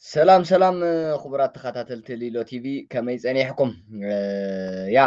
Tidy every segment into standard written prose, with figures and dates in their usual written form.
سلام سلام خبرات تخاتلت ليلو تي في كما يصنيحكم يا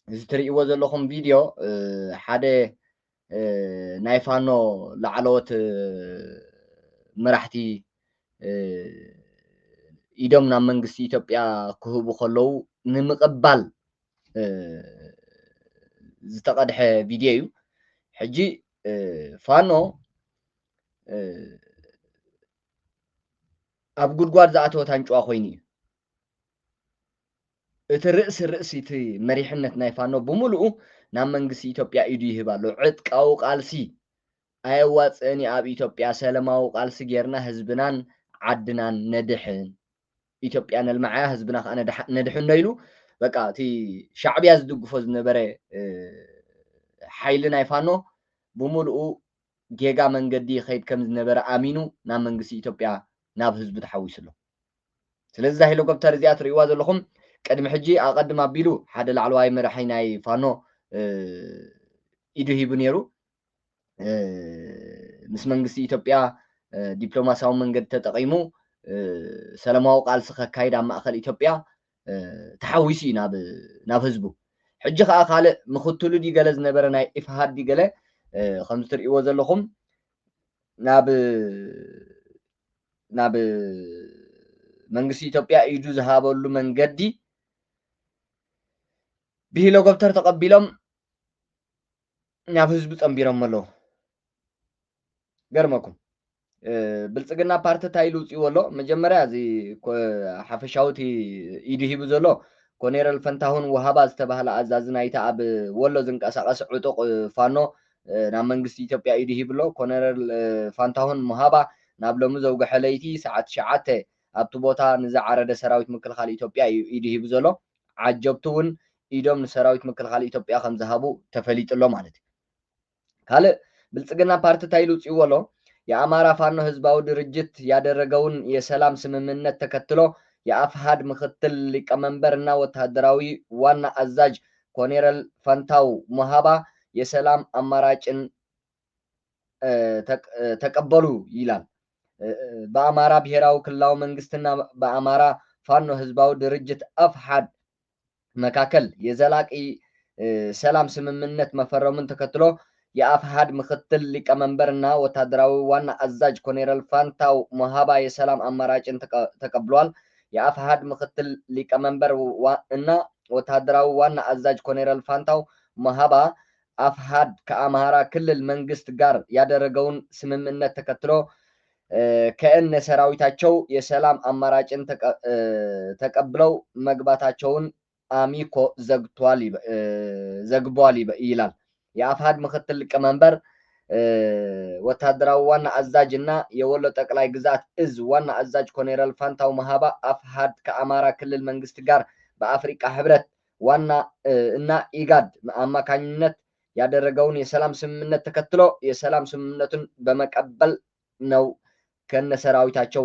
زتريو ዘለኹም ቪድዮ ሓደ ናይ ፋኖ ላዕለዎት መራሕቲ ኢዶም ናብ መንግስቲ ኢትዮጵያ ክህቡ ከለዉ ንምቕባል ዝተቀድሐ ቪድዮ እዩ ሕጂ ፋኖ ኣብ ጉድጓድ ዝኣተወ ታንጭዋ ኮይኑ እዩ እቲ ርእሲ እቲ መሪሕነት ናይ ፋኖ ብምሉኡ ናብ መንግስቲ ኢትዮጵያ ኢዱ ይህብ ኣሎ ዕጥቃዊ ቃልሲ ኣየዋፅእኒ ኣብ ኢትዮጵያ ሰላማዊ ቃልሲ ጌርና ህዝብናን ዓድናን ነድሕን ኢትዮጵያ ነልማዓያ ህዝብና ከዓ ነድሕን ኢሉ በቃ እቲ ሻዕብያ ዝድግፎ ዝነበረ ሓይሊ ናይ ፋኖ ብምሉኡ ጌጋ መንገዲ ከይድ ከም ዝነበረ ኣሚኑ ናብ መንግስቲ ኢትዮጵያ ናብ ህዝቢ ተሓዊሱ ኣሎ ስለዚ ሄሊኮፕተር እዚኣ ትርእይዋ ዘለኹም ቅድሚ ሕጂ ኣቀድም ኣቢሉ ሓደ ላዕለዋይ መራሒ ናይ ፋኖ ኢዱ ሂቡ ነይሩ ምስ መንግስቲ ኢትዮጵያ ዲፕሎማሲያዊ መንገዲ ተጠቂሙ ሰላማዊ ቃልሲ ከካይድ ኣብ ማእከል ኢትዮጵያ ተሓዊሱ እዩ ናብ ህዝቡ ሕጂ ከዓ ካልእ ምክትሉ ዲ ገለ ዝነበረ ናይ ኢፍሃድ ዲ ገለ ከም ዝትርእይዎ ዘለኹም ናብ መንግስቲ ኢትዮጵያ ኢዱ ዝሃበሉ መንገዲ ብሄሊኮፕተር ተቀቢሎም ናብ ህዝቢ ፀንቢሮም ኣለዉ ገርመኩም ብልፅግና ፓርቲ ታይሉ ውፅኢዎ ኣሎ መጀመርያ እዚ ሓፈሻዊቲ ኢዱ ሂቡ ዘሎ ኮኔረል ፈንታሁን ወሃባ ዝተባሃለ ኣዛዚ ናይቲ ኣብ ወሎ ዝንቀሳቀስ ዕጡቅ ፋኖ ናብ መንግስቲ ኢትዮጵያ ኢዱ ሂቡ ኣሎ ኮኔረል ፋንታሁን ወሃባ ናብ ሎሚ ዘውገሐ ለይቲ ሰዓት 9 ኣብቲ ቦታ ንዝዓረደ ሰራዊት ምክልኻል ኢትዮጵያ ኢዱ ሂቡ ዘሎ ዓጀብቱ እውን ኢዶም ንሰራዊት ምክልኻል ኢትዮጵያ ከም ዝሃቡ ተፈሊጡ ኣሎ ማለት እዩ ካልእ ብልጽግና ፓርቲ ታይሉ ውፅኢዎ ኣሎ የአማራ ፋኖ ህዝባዊ ድርጅት ያደረገውን የሰላም ስምምነት ተከትሎ የአፍሃድ ምክትል ሊቀመንበርና ወታደራዊ ዋና አዛዥ ኮሎኔል ፈንታው ሞሃባ የሰላም አማራጭን ተቀበሉ ይላል በአማራ ብሔራዊ ክልላዊ መንግስትና በአማራ ፋኖ ህዝባዊ ድርጅት አፍሃድ መካከል የዘላቂ ሰላም ስምምነት መፈረሙን ተከትሎ የአፍሃድ ምክትል ሊቀመንበርና ወታደራዊ ዋና አዛዥ ኮሎኔል ፋንታው ሞሃባ የሰላም አማራጭን ተቀብሏል። የአፍሃድ ምክትል ሊቀመንበር እና ወታደራዊ ዋና አዛዥ ኮሎኔል ፋንታው ሞሃባ አፍሃድ ከአማራ ክልል መንግስት ጋር ያደረገውን ስምምነት ተከትሎ ከእነ ሰራዊታቸው የሰላም አማራጭን ተቀብለው መግባታቸውን አሚኮ ዘግቧል ይላል። የአፍሃድ ምክትል ሊቀመንበር ወታደራዊ ዋና አዛዥ እና የወሎ ጠቅላይ ግዛት እዝ ዋና አዛዥ ኮሎኔል ፋንታው ሞሃባ አፍሃድ ከአማራ ክልል መንግስት ጋር በአፍሪካ ህብረት ዋና እና ኢጋድ አማካኝነት ያደረገውን የሰላም ስምምነት ተከትሎ የሰላም ስምምነቱን በመቀበል ነው ከነ ሰራዊታቸው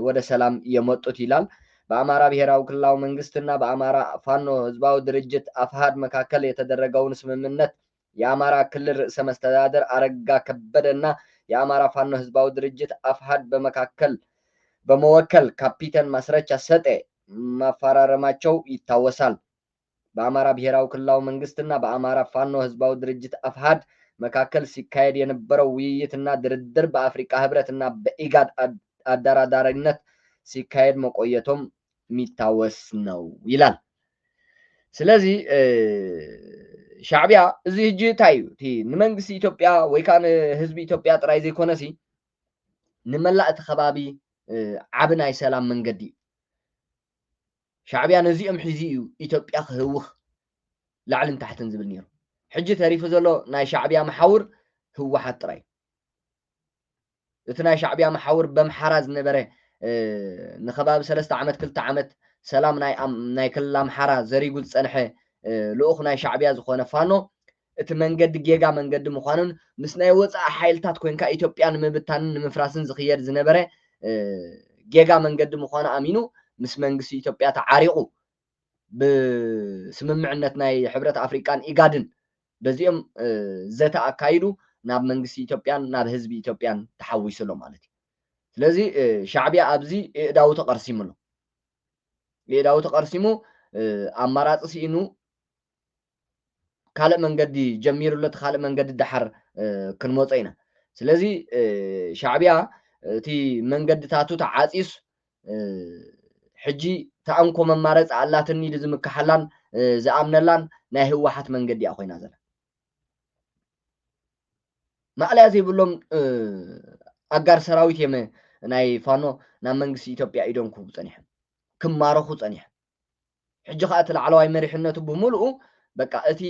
ወደ ሰላም የመጡት ይላል። በአማራ ብሔራዊ ክልላዊ መንግስትና በአማራ ፋኖ ህዝባዊ ድርጅት አፍሃድ መካከል የተደረገውን ስምምነት የአማራ ክልል ርዕሰ መስተዳደር አረጋ ከበደና የአማራ ፋኖ ህዝባዊ ድርጅት አፍሃድ በመወከል ካፒቴን ማስረቻ ሰጤ ማፈራረማቸው ይታወሳል። በአማራ ብሔራዊ ክልላዊ መንግስትና በአማራ ፋኖ ህዝባዊ ድርጅት አፍሃድ መካከል ሲካሄድ የነበረው ውይይትና ድርድር በአፍሪካ ህብረትና በኢጋድ አደራዳሪነት ሲካሄድ መቆየቶም የሚታወስ ነው ይላል። ስለዚህ ሻዕቢያ እዚ ሕጂ እንታይ እዩ እቲ ንመንግስቲ ኢትዮጵያ ወይ ከዓ ንህዝቢ ኢትዮጵያ ጥራይ ዘይኮነሲ ንመላእ እቲ ከባቢ ዓብ ናይ ሰላም መንገዲ እዩ ሻዕቢያ ነዚኦም ሒዙ እዩ ኢትዮጵያ ክህውኽ ላዕልን ታሕትን ዝብል ነይሩ ሕጂ ተሪፉ ዘሎ ናይ ሻዕቢያ መሓውር ህወሓት ጥራይ እቲ ናይ ሻዕቢያ መሓውር በምሓራ ዝነበረ ንከባቢ 3 ዓመት 2 ዓመት ሰላም ናይ ክልል ኣምሓራ ዘሪጉ ዝፀንሐ ልኡኽ ናይ ሻዕቢያ ዝኾነ ፋኖ እቲ መንገዲ ጌጋ መንገዲ ምዃኑን ምስ ናይ ወፃኢ ሓይልታት ኮንካ ኢትዮጵያ ንምብታንን ንምፍራስን ዝኽየድ ዝነበረ ጌጋ መንገዲ ምዃኑ ኣሚኑ ምስ መንግስቲ ኢትዮጵያ ተዓሪቑ ብስምምዕነት ናይ ሕብረት ኣፍሪካን ኢጋድን በዚኦም ዘተ ኣካይዱ ናብ መንግስቲ ኢትዮጵያን ናብ ህዝቢ ኢትዮጵያን ተሓዊሱ ኣሎ ማለት እዩ። ስለዚ ሻዕብያ ኣብዚ እዳው ተቀርሲሙ ኣሎ እዳው ተቀርሲሙ ኣማራፂ ሲኢኑ ካልእ መንገዲ ጀሚሩሎ እቲ ካልእ መንገዲ ድሓር ክንመፆ ኢና ስለዚ ሻዕብያ እቲ መንገድታቱ ተዓፂስ ሕጂ ተኣንኮ መማረፂ ኣላትኒ ኢሉ ዝምክሓላን ዝኣምነላን ናይ ህወሓት መንገዲ እያ ኮይና ዘላ ማዕልያ ዘይብሎም ኣጋር ሰራዊት እዮም ናይ ፋኖ ናብ መንግስቲ ኢትዮጵያ ኢዶም ክህቡ ፀኒሖም ክማረኹ ፀኒሖም ሕጂ ከዓ እቲ ላዕለዋይ መሪሕነቱ ብምሉኡ በቃ እቲ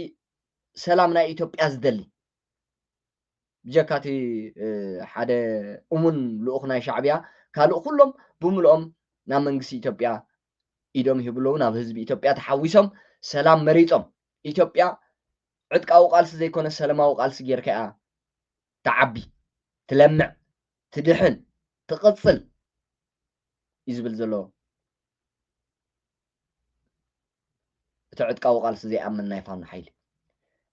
ሰላም ናይ ኢትዮጵያ ዝደሊ ብጀካ እቲ ሓደ እሙን ልኡኽ ናይ ሻዕብያ ካልእ ኩሎም ብምልኦም ናብ መንግስቲ ኢትዮጵያ ኢዶም ይህብለዉ ናብ ህዝቢ ኢትዮጵያ ተሓዊሶም ሰላም መሪፆም ኢትዮጵያ ዕጥቃዊ ቃልሲ ዘይኮነ ሰላማዊ ቃልሲ ጌርካ እያ ተዓቢ ትለምዕ ትድሕን ትቕፅል እዩ ዝብል ዘለዎ እቲ ዕጥቃዊ ቃልሲ ዘይኣምን ናይ ፋኖ ሓይሊ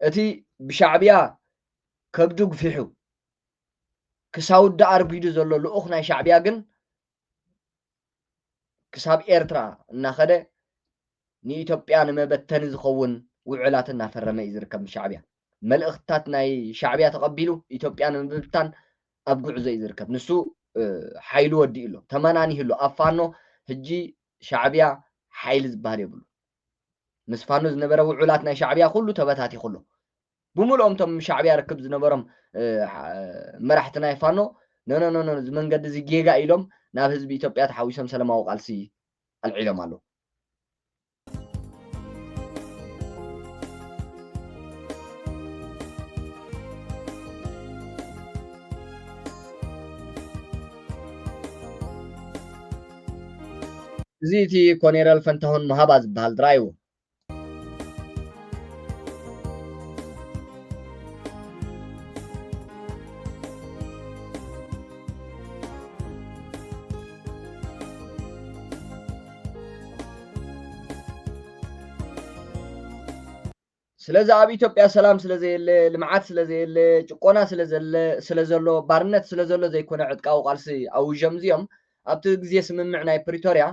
እቲ ብሻዕብያ ከብዱ ግፊሑ ክሳብ ዳ ኣርጊዱ ዘሎ ልኡኽ ናይ ሻዕብያ ግን ክሳብ ኤርትራ እናኸደ ንኢትዮጵያ ንመበተኒ ዝኸውን ውዕላት እናፈረመ እዩ ዝርከብ ሻዕብያ መልእኽትታት ናይ ሻዕብያ ተቐቢሉ ኢትዮጵያ ንምብብታን ኣብ ጉዕዞ እዩ ዝርከብ ንሱ ሓይሉ ወዲኡ ኣሎ ተመናኒሁ ኣሎ ኣብ ፋኖ ሕጂ ሻዕብያ ሓይሊ ዝበሃል የብሉ ምስ ፋኖ ዝነበረ ውዕላት ናይ ሻዕብያ ኩሉ ተበታቲኹ ኣሎ ብምልኦም ቶም ሻዕብያ ርክብ ዝነበሮም መራሕቲ ናይ ፋኖ ኖ እዚ መንገዲ እዚ ጌጋ ኢሎም ናብ ህዝቢ ኢትዮጵያ ተሓዊሶም ሰላማዊ ቃልሲ ኣልዒሎም ኣለዉ እዚ እቲ ኮኔረል ፈንታሁን መሃባ ዝበሃል ድራይዎ ስለዚ ኣብ ኢትዮጵያ ሰላም ስለዘየለ ልምዓት ስለዘየለ ጭቆና ስለዘሎ ባርነት ስለዘሎ ዘይኮነ ዕጥቃዊ ቃልሲ ኣውጀም እዚኦም ኣብቲ ግዜ ስምምዕ ናይ ፕሪቶርያ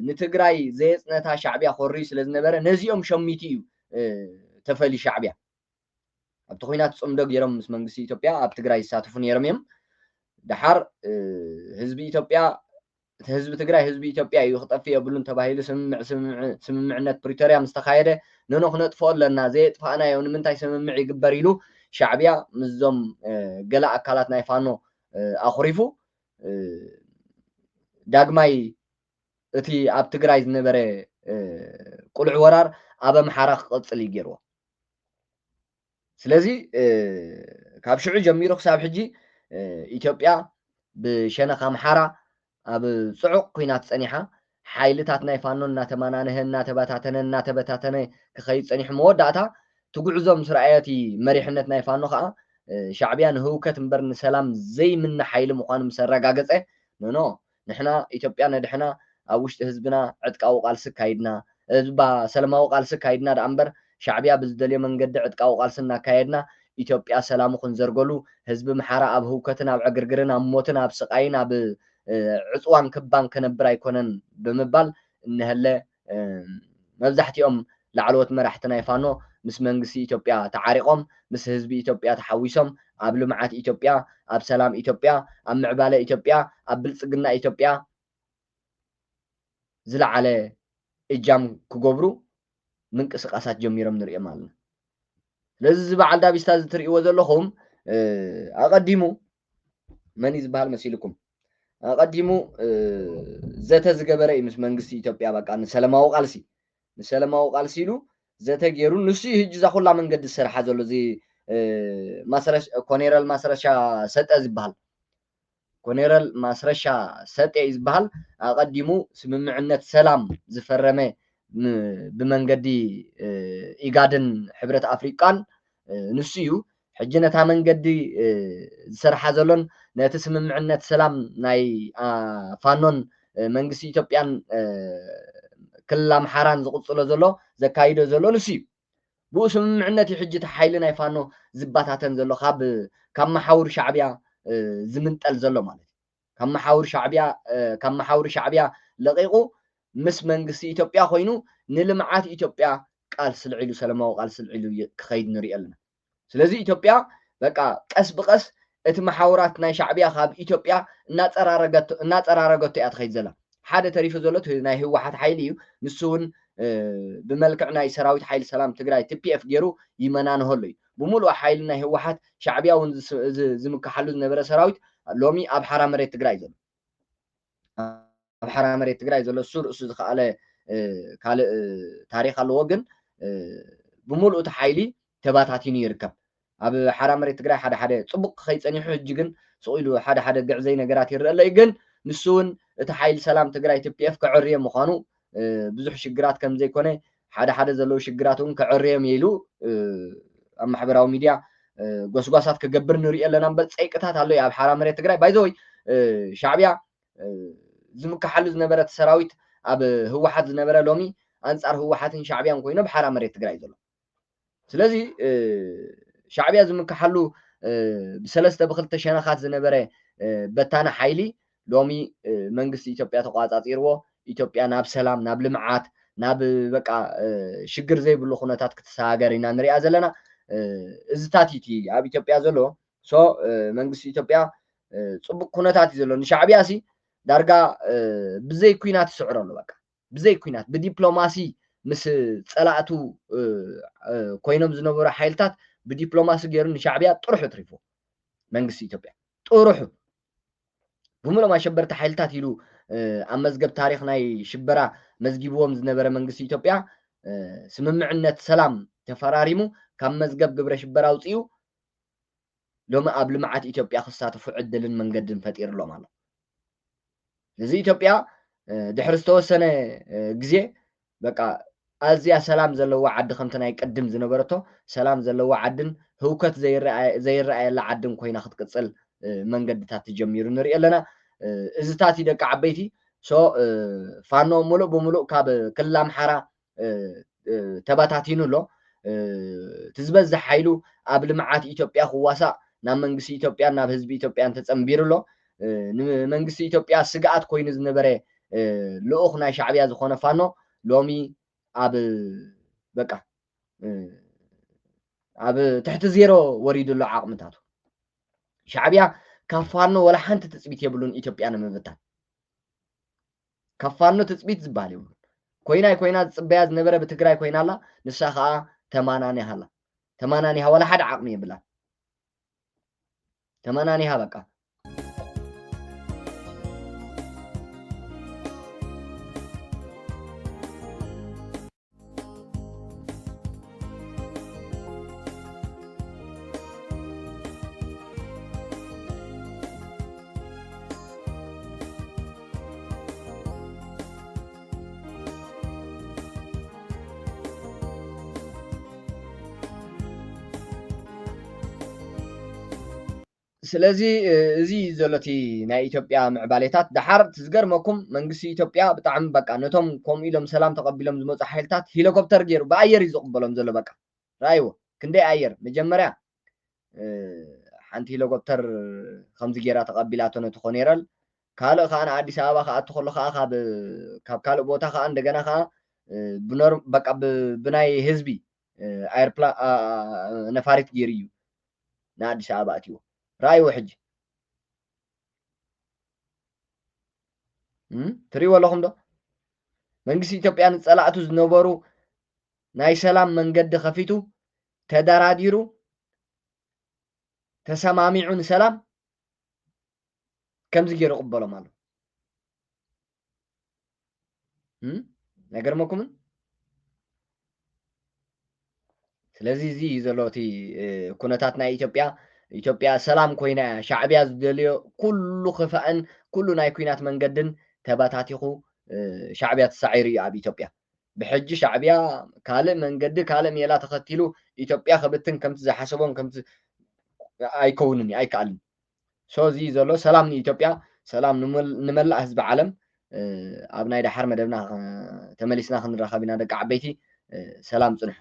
ንትግራይ ዘየፅነታ ሻዕብያ ኮርዩ ስለዝነበረ ነዚኦም ሸሚቱ እዩ ተፈሊ ሻዕብያ ኣብቲ ኩናት ፅምዶ ገይሮም ምስ መንግስቲ ኢትዮጵያ ኣብ ትግራይ ይሳተፉ ነይሮም እዮም ድሓር ህዝቢ ኢትዮጵያ ህዝቢ ትግራይ ህዝቢ ኢትዮጵያ እዩ ክጠፍእ የብሉን ተባሂሉ ስምምዕነት ፕሪቶርያ ምስ ተካየደ ንኖ ክነጥፍኦ ኣለና ዘየጥፋእናዮ ንምንታይ ስምምዕ ይግበር ኢሉ ሻዕብያ ምስዞም ገለ ኣካላት ናይ ፋኖ ኣኹሪፉ ዳግማይ እቲ ኣብ ትግራይ ዝነበረ ቁልዕ ወራር ኣብ ኣምሓራ ክቅፅል እዩ ገይርዎ ስለዚ ካብ ሽዑ ጀሚሩ ክሳብ ሕጂ ኢትዮጵያ ብሸነኽ ኣምሓራ ኣብ ፅዑቅ ኩናት ፀኒሓ ሓይልታት ናይ ፋኖ እናተማናነሀ እናተበታተነ ክኸይድ ፀኒሑ መወዳእታ ትጉዕዞ ምስ ረኣየቲ መሪሕነት ናይ ፋኖ ከዓ ሻዕብያ ንህውከት እምበር ንሰላም ዘይምነ ሓይሊ ምዃኑ ምስ ኣረጋገፀ ኖ ንሕና ኢትዮጵያ ነድሕና ኣብ ውሽጢ ህዝብና ዕጥቃዊ ቃልሲ ካይድና ሰላማዊ ቃልሲ ካይድና ዳ እምበር ሻዕብያ ብዝደልዮ መንገዲ ዕጥቃዊ ቃልሲ እናካየድና ኢትዮጵያ ሰላሙ ክንዘርገሉ ህዝቢ ምሓራ ኣብ ህውከትን ኣብ ዕግርግርን ኣብ ሞትን ኣብ ስቃይን ኣብ ዕፅዋን ክባን ከነብር ኣይኮነን ብምባል እንህለ መብዛሕትኦም ላዕለዎት መራሕቲ ናይ ፋኖ ምስ መንግስቲ ኢትዮጵያ ተዓሪቆም ምስ ህዝቢ ኢትዮጵያ ተሓዊሶም ኣብ ልምዓት ኢትዮጵያ ኣብ ሰላም ኢትዮጵያ ኣብ ምዕባለ ኢትዮጵያ ኣብ ብልፅግና ኢትዮጵያ ዝለዓለ እጃም ክገብሩ ምንቅስቃሳት ጀሚሮም ንሪኦም ኣለና ስለዚ እዚ በዓል ዳቢስታ ዝትርእይዎ ዘለኹም ኣቐዲሙ መን እዩ ዝበሃል መሲልኩም ኣቐዲሙ ዘተ ዝገበረ እዩ ምስ መንግስቲ ኢትዮጵያ በቃ ንሰላማዊ ቃልሲ ኢሉ ዘተ ገይሩ ንሱ ሕጂ እዛ ኩላ መንገዲ ዝሰርሓ ዘሎ እዚ ኮኔረል ማስረሻ ሰጠ ዝበሃል ኮኔረል ማስረሻ ሰጠ እዩ ዝበሃል ኣቐዲሙ ስምምዕነት ሰላም ዝፈረመ ብመንገዲ ኢጋድን ሕብረት ኣፍሪቃን ንሱ እዩ ሕጂ ነታ መንገዲ ዝሰርሓ ዘሎን ነቲ ስምምዕነት ሰላም ናይ ፋኖን መንግስቲ ኢትዮጵያን ክልል ኣምሓራን ዝቕፅሎ ዘሎ ዘካይዶ ዘሎ ንሱ እዩ ብኡ ስምምዕነት እዩ ሕጂ እቲ ሓይሊ ናይ ፋኖ ዝባታተን ዘሎ ካብ መሓውር ሻዕብያ ዝምንጠል ዘሎ ማለት እዩ كم محاور شعبية لقيقو مس منقسي إثيوبيا خوينو نلمعات إثيوبيا قال سلعيلو سلامو قال سلعيلو كخيد نري لنا سلازي إثيوبيا بقى قس بقس እቲ محاورات ናይ ሻዕብያ ካብ ኢትዮጵያ እናፀራረገቶ እያ ትኸይድ ዘላ ሓደ ተሪፉ ዘሎ ናይ ህወሓት ሓይሊ እዩ ንሱ እውን ብመልክዕ ናይ ሰራዊት ሓይሊ ሰላም ትግራይ TPF ገይሩ ይመናንሆሎ እዩ ብምሉእ ሓይሊ ናይ ህወሓት ሻዕብያ እውን ዝምክሓሉ ዝነበረ ሰራዊት ሎሚ ኣብ ሓራ መሬት ትግራይ ዘሎ ኣብ ሓራ መሬት ትግራይ ዘሎ እሱ ርእሱ ዝከኣለ ካልእ ታሪክ ኣለዎ ግን ብምሉእ እቲ ሓይሊ ተባታቲኑ ይርከብ ኣብ ሓራ መሬት ትግራይ ሓደ ፅቡቅ ከይፀኒሑ ሕጂ ግን ስቂሉ ሓደ ግዕዘይ ነገራት ይርአ ኣሎ ግን ንሱ እውን እቲ ሓይሊ ሰላም ትግራይ TPF ከዕርየ ምዃኑ ብዙሕ ሽግራት ከም ዘይኮነ ሓደ ዘለው ሽግራት እውን ከዕርዮም ኢሉ ኣብ ማሕበራዊ ሚድያ ጎስጓሳት ክገብር ንሪኦ ኣለና እምበር ፀይቅታት ኣሎ ኣብ ሓራ መሬት ትግራይ ባይዘወይ ሻዕብያ ዝምክሓሉ ዝነበረ ሰራዊት ኣብ ህወሓት ዝነበረ ሎሚ ኣንጻር ህወሓትን ሻዕብያን ኮይኑ ብሓራ መሬት ትግራይ ዘሎ ስለዚ ሻዕብያ ዝምክሓሉ ብሰለስተ ብክልተ ሸነኻት ዝነበረ በታነ ሓይሊ ሎሚ መንግስቲ ኢትዮጵያ ተቋፃፂርዎ ኢትዮጵያ ናብ ሰላም ናብ ልምዓት ናብ በቃ ሽግር ዘይብሉ ኩነታት ክትሰሃገር ኢና ንሪኣ ዘለና እዝታት እቲ ኣብ ኢትዮጵያ ዘሎ ሶ መንግስቲ ኢትዮጵያ ፅቡቅ ኩነታት እዩ ዘሎ ንሻዕብያ ሲ ዳርጋ ብዘይ ኩናት ይስዕሮ ኣሎ በቃ ብዘይ ኩናት ብዲፕሎማሲ ምስ ፀላእቱ ኮይኖም ዝነበሩ ሓይልታት ብዲፕሎማሲ ገይሩ ንሻዕብያ ጥሩሑ ትሪፎ መንግስቲ ኢትዮጵያ ጥሩሑ ብምሎም ኣሸበርቲ ሓይልታት ኢሉ ኣብ መዝገብ ታሪክ ናይ ሽበራ መዝጊብዎም ዝነበረ መንግስቲ ኢትዮጵያ ስምምዕነት ሰላም ተፈራሪሙ ካብ መዝገብ ግብረ ሽበራ ኣውፅኡ ሎሚ ኣብ ልምዓት ኢትዮጵያ ክሳተፉ ዕድልን መንገድን ፈጢሩሎም ኣሎ እዚ ኢትዮጵያ ድሕሪ ዝተወሰነ ግዜ በቃ ኣዝያ ሰላም ዘለዋ ዓዲ ከምቲ ናይ ቅድም ዝነበረቶ ሰላም ዘለዋ ዓድን ህውከት ዘይረኣየላ ዓድን ኮይና ክትቅፅል መንገድታት ተጀሚሩ ንሪኢ ኣለና እዝታት ደቂ ዓበይቲ ሶ ፋኖ ሙሉእ ብምሉእ ካብ ክልል ኣምሓራ ተበታቲኑ ኣሎ ትዝበዝሕ ሓይሉ ኣብ ልምዓት ኢትዮጵያ ክዋሳእ ናብ መንግስቲ ኢትዮጵያ ናብ ህዝቢ ኢትዮጵያ ተፀምቢሩ ኣሎ ንመንግስቲ ኢትዮጵያ ስግኣት ኮይኑ ዝነበረ ልኡኽ ናይ ሻዕብያ ዝኾነ ፋኖ ሎሚ ኣብ በቃ ኣብ ትሕቲ ዜሮ ወሪዱ ኣሎ ዓቕምታቱ ሻዕብያ ካብ ፋኖ ወላ ሓንቲ ትፅቢት የብሉን ኢትዮጵያ ንምብታን ካብ ፋኖ ትፅቢት ዝበሃል የብሉን ኮይና ዝፅበያ ዝነበረ ብትግራይ ኮይና ኣላ ንሳ ከዓ ተማናኒሃ ኣላ ተማናኒሃ ወላ ሓደ ዓቕሚ የብላ ተማናኒሃ በቃ ስለዚ እዚ ዘሎቲ ናይ ኢትዮጵያ ምዕባሌታት ድሓር ትዝገርመኩም መንግስቲ ኢትዮጵያ ብጣዕሚ በቃ ነቶም ከምኡ ኢሎም ሰላም ተቀቢሎም ዝመፁ ሓይልታት ሄሊኮፕተር ገይሩ ብኣየር እዩ ዝቕበሎም ዘሎ በቃ ራእይዎ ክንደይ ኣየር መጀመርያ ሓንቲ ሄሊኮፕተር ከምዚ ጌራ ተቀቢላቶ ነቲ ኮኔረል ካልእ ከዓ ንኣዲስ ኣበባ ከኣቱ ከሎ ከዓ ካብ ካልእ ቦታ ከዓ እንደገና ከዓ በቃ ብናይ ህዝቢ ኣይርፕላን ነፋሪት ገይሩ እዩ ንኣዲስ ኣበባ ኣትይዎ رأيو حج تري والله خم ده منجس إثيوبيا نتصلعتو زنبرو ناي سلام من قد خفيتو تداراديرو تسماميعون سلام كم زي يقبلوا ماله نقر مكمن ስለዚህ እዚ ዘሎቲ ኩነታት ናይ ኢትዮጵያ ሰላም ኮይና ሻዕብያ ዝደልዮ ኩሉ ክፋእን ኩሉ ናይ ኩናት መንገድን ተባታቲኹ ሻዕብያ ተሳዒሩ እዩ ኣብ ኢትዮጵያ ብሕጂ ሻዕብያ ካልእ መንገዲ ካልእ ሜላ ተኸቲሉ ኢትዮጵያ ክብትን ከምቲ ዝሓሰቦም ከምቲ ኣይከውንን ኣይከኣልን ሶ እዚ ዘሎ ሰላም ንኢትዮጵያ ሰላም ንመላእ ህዝቢ ዓለም ኣብ ናይ ዳሓር መደብና ተመሊስና ክንራኸብ ኢና ደቂ ዓበይቲ ሰላም ፅንሑ